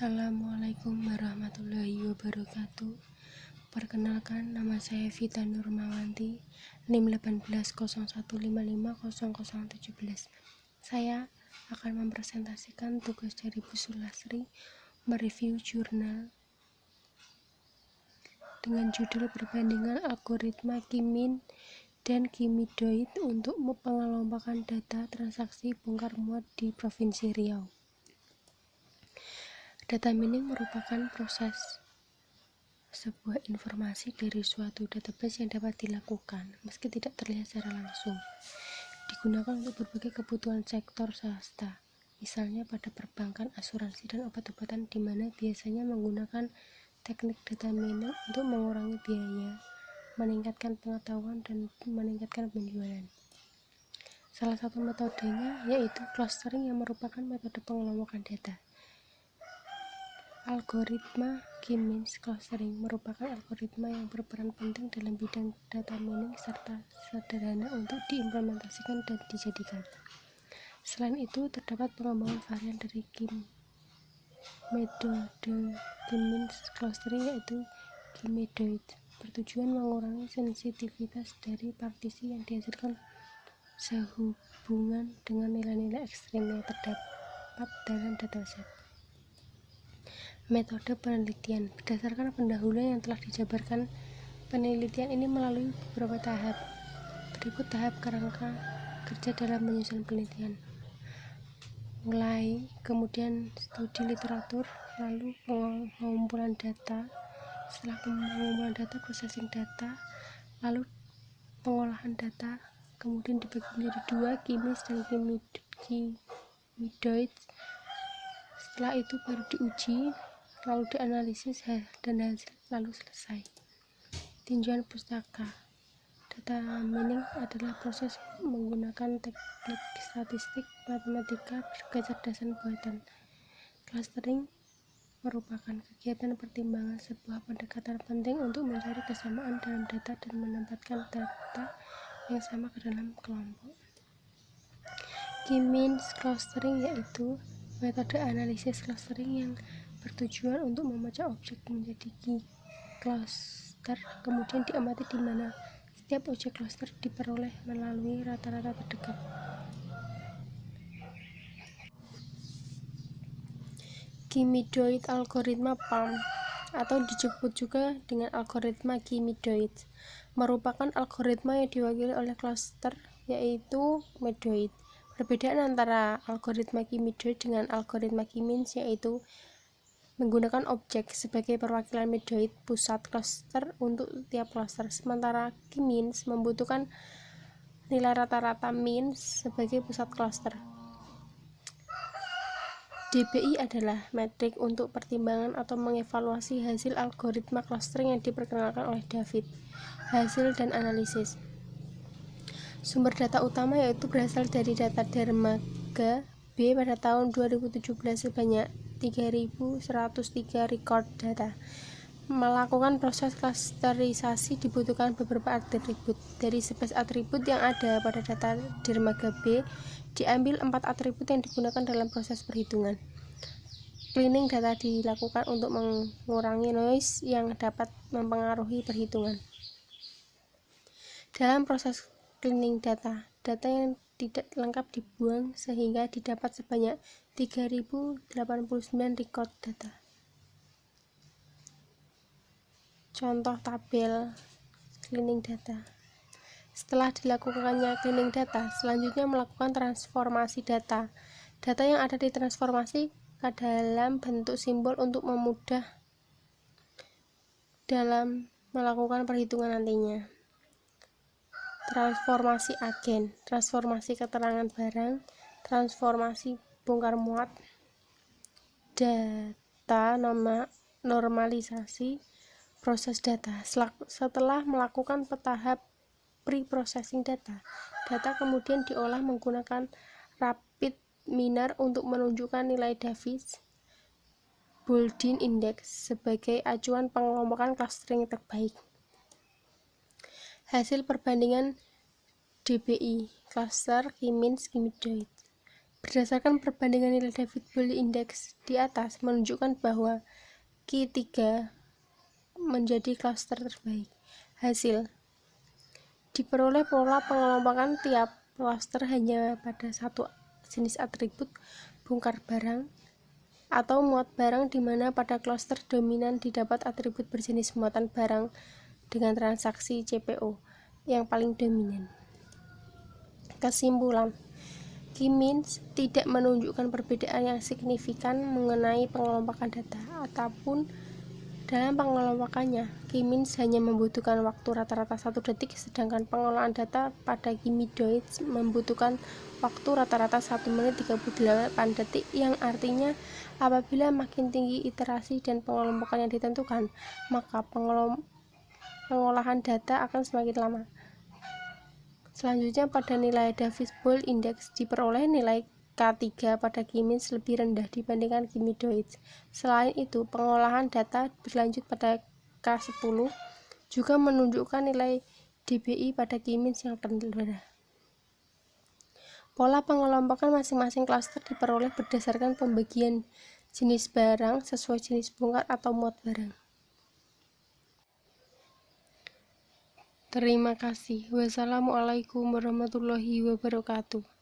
Assalamualaikum warahmatullahi wabarakatuh. Perkenalkan, nama saya Vita Nurmawanti, NIM 1801550017. Saya akan mempresentasikan tugas dari Bu Sulasri mereview jurnal dengan judul Perbandingan Algoritma Ki-min dan Ki-midoid untuk pengelompokan data transaksi bongkar muat di Provinsi Riau. Data mining merupakan proses sebuah informasi dari suatu database yang dapat dilakukan meski tidak terlihat secara langsung. Digunakan untuk berbagai kebutuhan sektor swasta, misalnya pada perbankan, asuransi, dan obat-obatan, di mana biasanya menggunakan teknik data mining untuk mengurangi biaya, meningkatkan pengetahuan, dan meningkatkan penjualan. Salah satu metodenya yaitu clustering, yang merupakan metode pengelompokan data. Algoritma Ki-min clustering merupakan algoritma yang berperan penting dalam bidang data mining serta sederhana untuk diimplementasikan dan dijadikan. Selain itu, terdapat pengembangan varian dari metode Ki-min clustering yaitu Ki-midoid, bertujuan mengurangi sensitivitas dari partisi yang dihasilkan sehubungan dengan nilai-nilai ekstrim yang terdapat dalam dataset. Metode penelitian berdasarkan pendahuluan yang telah dijabarkan. Penelitian ini melalui beberapa tahap. Berikut tahap kerangka kerja dalam menyusun penelitian. Mulai, kemudian studi literatur, lalu pengumpulan data. Setelah pengumpulan data, processing data, lalu pengolahan data, kemudian dibagi menjadi dua, Ki-min dan Ki-midoid. Setelah itu baru diuji, lalu dianalisis dan hasil lalu selesai. Tinjauan pustaka. Data mining adalah proses menggunakan teknik statistik, matematika, kecerdasan buatan. Clustering merupakan kegiatan pertimbangan sebuah pendekatan penting untuk mencari kesamaan dalam data dan menempatkan data yang sama ke dalam kelompok. Ki-min clustering yaitu metode analisis clustering yang bertujuan untuk memecah objek menjadi cluster, kemudian diamati di mana setiap objek cluster diperoleh melalui rata-rata terdekat. Ki-midoid algoritma PAM, atau disebut juga dengan algoritma Ki-midoid, merupakan algoritma yang diwakili oleh cluster yaitu midoid. Perbedaan antara algoritma Ki-midoid dengan algoritma Ki-min yaitu menggunakan objek sebagai perwakilan midoid pusat cluster untuk tiap cluster, sementara Ki-min membutuhkan nilai rata-rata min sebagai pusat cluster. DBI adalah metrik untuk pertimbangan atau mengevaluasi hasil algoritma clustering yang diperkenalkan oleh David. Hasil dan analisis. Sumber data utama yaitu berasal dari data dermaga B pada tahun 2017 sebanyak 3.103 record data. Melakukan proses klasterisasi dibutuhkan beberapa atribut. Dari 11 atribut yang ada pada data dermaga B, diambil 4 atribut yang digunakan dalam proses perhitungan. Cleaning data dilakukan untuk mengurangi noise yang dapat mempengaruhi perhitungan. Dalam proses cleaning data yang tidak lengkap dibuang sehingga didapat sebanyak 3.089 record data. Contoh tabel cleaning data. Setelah dilakukannya cleaning data, selanjutnya melakukan transformasi data. Data yang ada ditransformasi ke dalam bentuk simbol untuk memudah dalam melakukan perhitungan nantinya. Transformasi agen, transformasi keterangan barang, transformasi bongkar muat, data normalisasi, proses data. Setelah melakukan tahap pre-processing data kemudian diolah menggunakan rapid miner untuk menunjukkan nilai Davis Boolean Index sebagai acuan pengelompokan clustering terbaik. Hasil perbandingan DBI cluster Ki-min Ki-midoid. Berdasarkan perbandingan nilai David-Boyle Index di atas menunjukkan bahwa Q3 menjadi klaster terbaik. Hasil diperoleh pola pengelompokan tiap klaster hanya pada satu jenis atribut bongkar barang atau muat barang, di mana pada klaster dominan didapat atribut berjenis muatan barang dengan transaksi CPO yang paling dominan. Kesimpulan, K-means tidak menunjukkan perbedaan yang signifikan mengenai pengelompokan data, ataupun dalam pengelompokannya, K-means hanya membutuhkan waktu rata-rata 1 detik, sedangkan pengolahan data pada Kimidoids membutuhkan waktu rata-rata 1 menit 38 detik, yang artinya apabila makin tinggi iterasi dan pengelompokan yang ditentukan, maka pengolahan data akan semakin lama. Selanjutnya, pada nilai David-Boyle Index diperoleh nilai K3 pada K-means lebih rendah dibandingkan Kimidoids. Selain itu, pengolahan data berlanjut pada K10 juga menunjukkan nilai DBI pada K-means yang rendah. Pola pengelompokan masing-masing klaster diperoleh berdasarkan pembagian jenis barang sesuai jenis bongkar atau muat barang. Terima kasih. Wassalamualaikum warahmatullahi wabarakatuh.